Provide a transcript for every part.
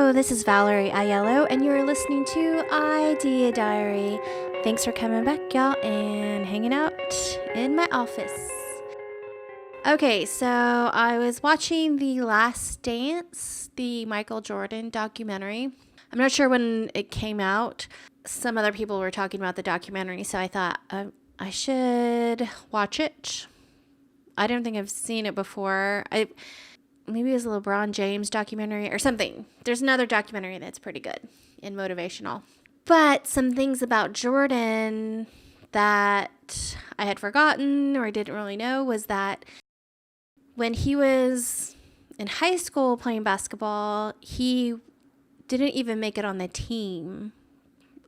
Hello, this is Valerie Aiello, and you're listening to IdeaDiary. Thanks for coming back, y'all, and hanging out in my office. Okay, so I was watching The Last Dance, the Michael Jordan documentary. I'm not sure when it came out. Some other people were talking about the documentary, so I thought I should watch it. I don't think I've seen it before. Maybe it was a LeBron James documentary or something. There's another documentary that's pretty good and motivational. But some things about Jordan that I had forgotten or I didn't really know was that when he was in high school playing basketball, he didn't even make it on the team,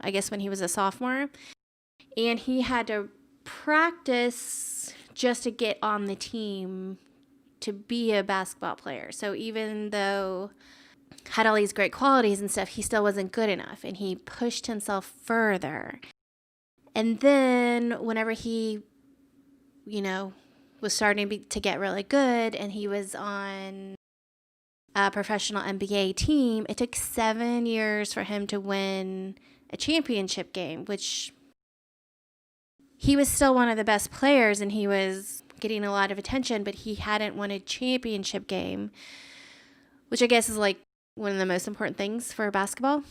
I guess when he was a sophomore. And he had to practice just to get on the team to be a basketball player. So even though had all these great qualities and stuff, he still wasn't good enough, and he pushed himself further. And then whenever he, was starting to get really good and he was on a professional NBA team, it took 7 years for him to win a championship game, which he was still one of the best players and he was getting a lot of attention, but he hadn't won a championship game, which I guess is like one of the most important things for basketball,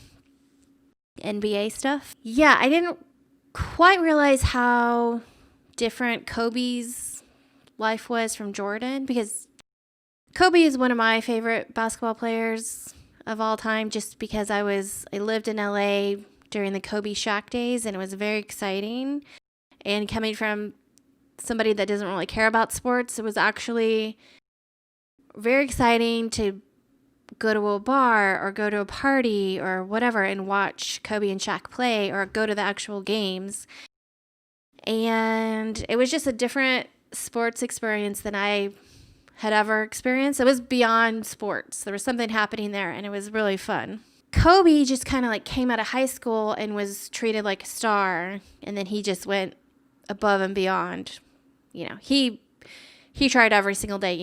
NBA stuff. Yeah, I didn't quite realize how different Kobe's life was from Jordan, because Kobe is one of my favorite basketball players of all time, just because I lived in LA during the Kobe Shaq days, and it was very exciting. And coming from somebody that doesn't really care about sports, it was actually very exciting to go to a bar or go to a party or whatever and watch Kobe and Shaq play or go to the actual games. And it was just a different sports experience than I had ever experienced. It was beyond sports. There was something happening there, and it was really fun. Kobe just kind of came out of high school and was treated like a star, and then he just went above and beyond. He tried every single day,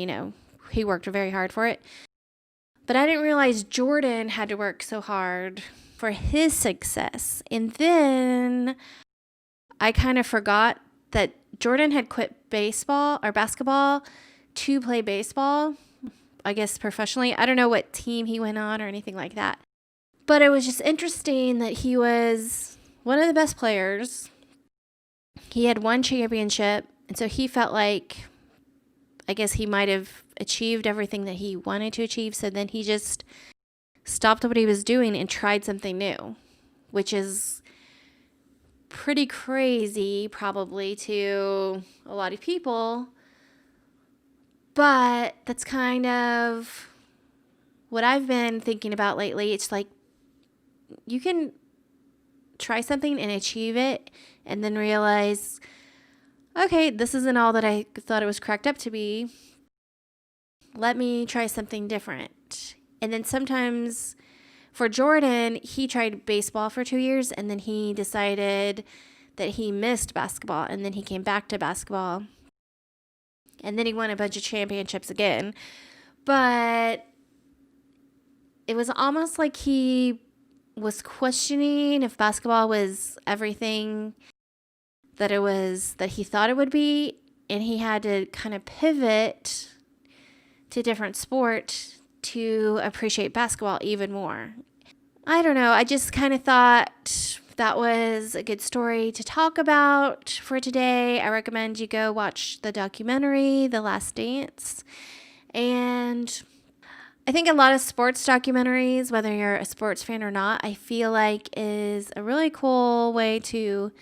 he worked very hard for it. But I didn't realize Jordan had to work so hard for his success. And then I kind of forgot that Jordan had quit baseball or basketball to play baseball, I guess professionally. I don't know what team he went on or anything like that. But it was just interesting that he was one of the best players. He had won championship. And so he felt like, I guess he might have achieved everything that he wanted to achieve. So then he just stopped what he was doing and tried something new, which is pretty crazy probably to a lot of people. But that's kind of what I've been thinking about lately. It's like you can try something and achieve it and then realize, okay, this isn't all that I thought it was cracked up to be. Let me try something different. And then sometimes for Jordan, he tried baseball for 2 years and then he decided that he missed basketball, and then he came back to basketball. And then he won a bunch of championships again. But it was almost like he was questioning if basketball was everything that he thought it would be, and he had to kind of pivot to a different sport to appreciate basketball even more. I don't know. I just kind of thought that was a good story to talk about for today. I recommend you go watch the documentary, The Last Dance. And I think a lot of sports documentaries, whether you're a sports fan or not, I feel like is a really cool way to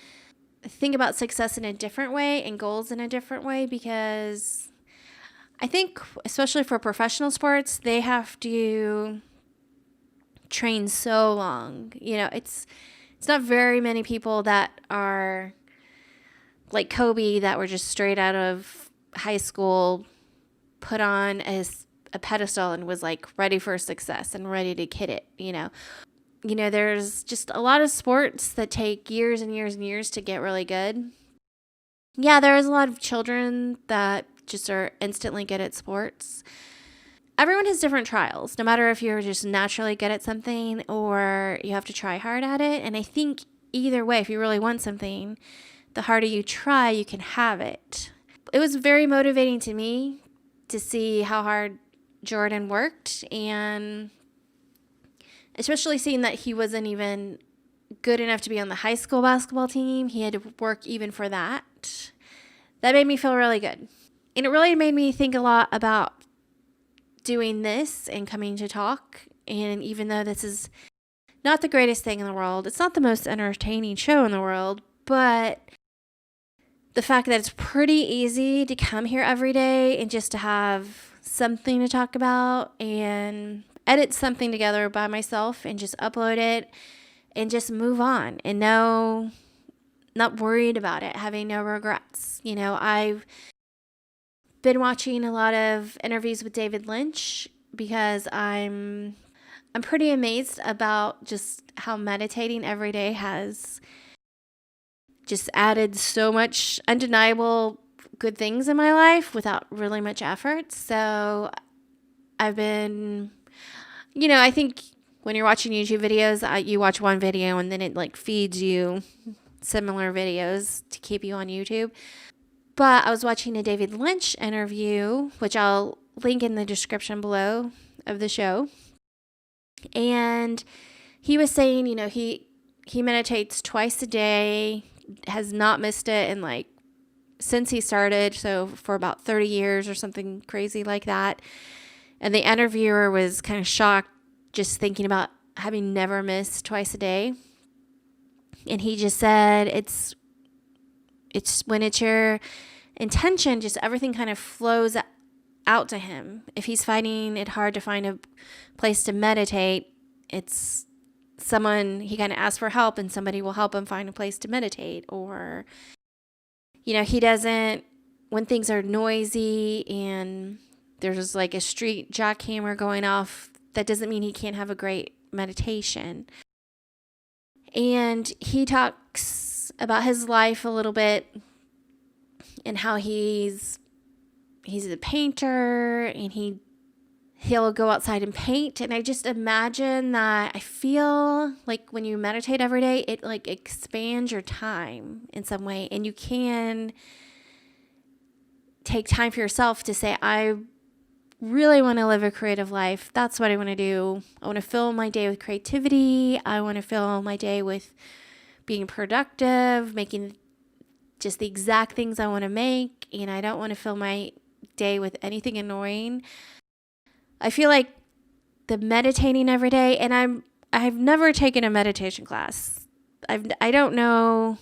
think about success in a different way and goals in a different way, because I think especially for professional sports, they have to train so long. It's not very many people that are like Kobe that were just straight out of high school, put on a pedestal and was ready for success and ready to hit it, there's just a lot of sports that take years and years and years to get really good. Yeah, there's a lot of children that just are instantly good at sports. everyone has different trials, no matter if you're just naturally good at something or you have to try hard at it. And I think either way, if you really want something, the harder you try, you can have it. It was very motivating to me to see how hard Jordan worked, and especially seeing that he wasn't even good enough to be on the high school basketball team. He had to work even for that. That made me feel really good. And it really made me think a lot about doing this and coming to talk. And even though this is not the greatest thing in the world, it's not the most entertaining show in the world, but the fact that it's pretty easy to come here every day and just to have something to talk about and edit something together by myself and just upload it and just move on and not worried about it, having no regrets. I've been watching a lot of interviews with David Lynch because I'm pretty amazed about just how meditating every day has just added so much undeniable good things in my life without really much effort. So I've been, I think when you're watching YouTube videos, you watch one video and then it feeds you similar videos to keep you on YouTube. But I was watching a David Lynch interview, which I'll link in the description below of the show. And he was saying, he meditates twice a day, has not missed it in since he started, so for about 30 years or something crazy like that. And the interviewer was kind of shocked just thinking about having never missed twice a day. And he just said it's when it's your intention, just everything kind of flows out to him. If he's finding it hard to find a place to meditate, it's someone, he kind of asks for help and somebody will help him find a place to meditate. Or, he doesn't, when things are noisy and there's a street jackhammer going off, that doesn't mean he can't have a great meditation. And he talks about his life a little bit and how he's a painter and he'll go outside and paint. And I just imagine that I feel like when you meditate every day, it expands your time in some way. And you can take time for yourself to say, I really want to live a creative life. That's what I want to do. I want to fill my day with creativity. I want to fill my day with being productive, making just the exact things I want to make. And I don't want to fill my day with anything annoying. I feel like the meditating every day, and I've never taken a meditation class. I don't know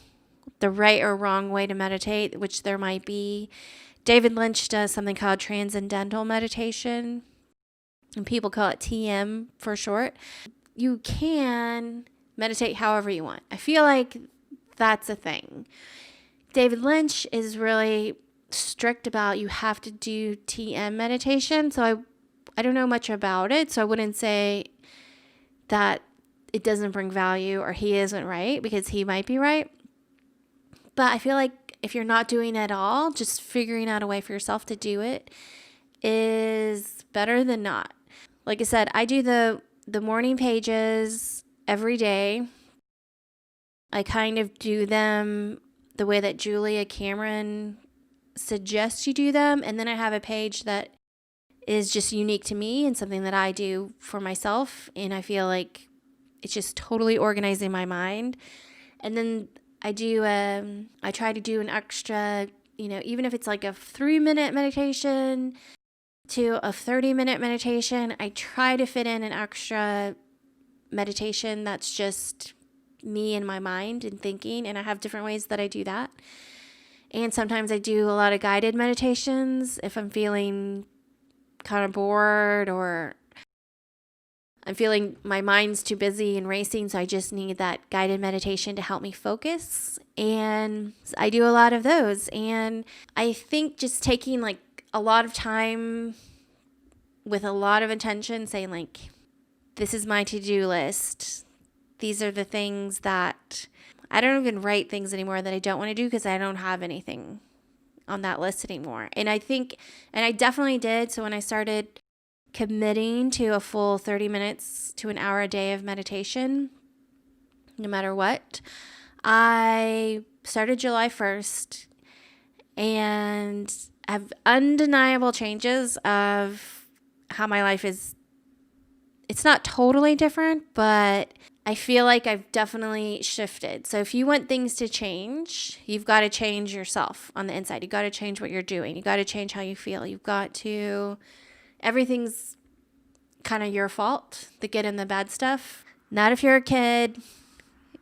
the right or wrong way to meditate, which there might be. David Lynch does something called transcendental meditation, and people call it TM for short. You can meditate however you want. I feel like that's a thing. David Lynch is really strict about you have to do TM meditation, so I don't know much about it, so I wouldn't say that it doesn't bring value or he isn't right, because he might be right. But I feel like if you're not doing it at all, just figuring out a way for yourself to do it is better than not. Like I said, I do the morning pages every day. I kind of do them the way that Julia Cameron suggests you do them, and then I have a page that is just unique to me and something that I do for myself, and I feel like it's just totally organizing my mind. And then I try to do an extra, even if it's a 3-minute meditation to a 30-minute meditation, I try to fit in an extra meditation that's just me and my mind and thinking, and I have different ways that I do that. And sometimes I do a lot of guided meditations if I'm feeling kind of bored or I'm feeling my mind's too busy and racing, so I just need that guided meditation to help me focus. And I do a lot of those. And I think just taking a lot of time with a lot of intention, saying this is my to-do list. These are the things that I don't even write things anymore that I don't want to do because I don't have anything on that list anymore. And I definitely did. So when I started committing to a full 30 minutes to an hour a day of meditation, no matter what. I started July 1st and have undeniable changes of how my life is. It's not totally different, but I feel like I've definitely shifted. So if you want things to change, you've got to change yourself on the inside. You've got to change what you're doing. You've got to change how you feel. You've got to, everything's kind of your fault, the good and the bad stuff. Not if you're a kid,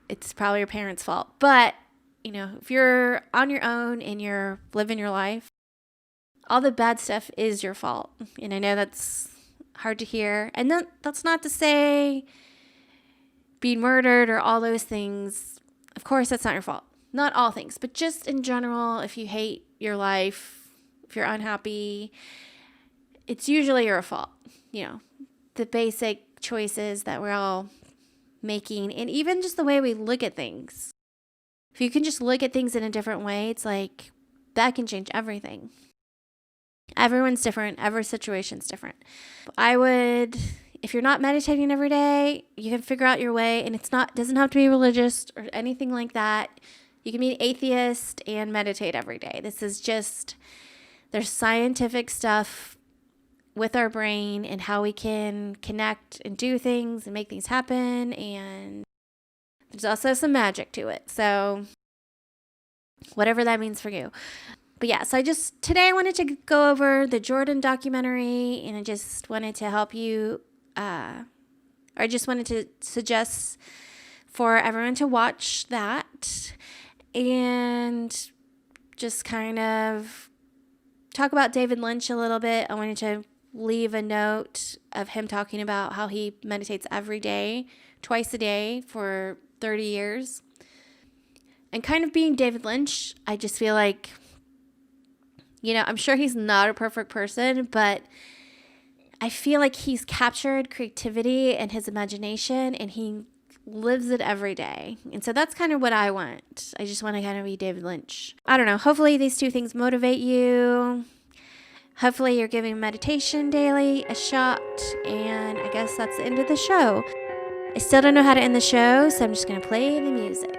it's probably your parents' fault. But, if you're on your own and you're living your life, all the bad stuff is your fault. And I know that's hard to hear. And that's not to say being murdered or all those things. Of course, that's not your fault. Not all things, but just in general, if you hate your life, if you're unhappy, it's usually your fault. The basic choices that we're all making, and even just the way we look at things. If you can just look at things in a different way, it's like that can change everything. Everyone's different. Every situation's different. If you're not meditating every day, you can figure out your way, and doesn't have to be religious or anything like that. You can be an atheist and meditate every day. There's scientific stuff with our brain and how we can connect and do things and make things happen, and there's also some magic to it. So whatever that means for you. But yeah, so today I wanted to go over the Jordan documentary, and I just wanted to help you, or I just wanted to suggest for everyone to watch that and just kind of talk about David Lynch a little bit. I wanted to leave a note of him talking about how he meditates every day, twice a day for 30 years. And kind of being David Lynch, I just feel like, I'm sure he's not a perfect person, but I feel like he's captured creativity and his imagination, and he lives it every day. And so that's kind of what I want. I just want to kind of be David Lynch. I don't know. Hopefully these two things motivate you. Hopefully you're giving meditation daily a shot. And I guess that's the end of the show. I still don't know how to end the show, so I'm just going to play the music.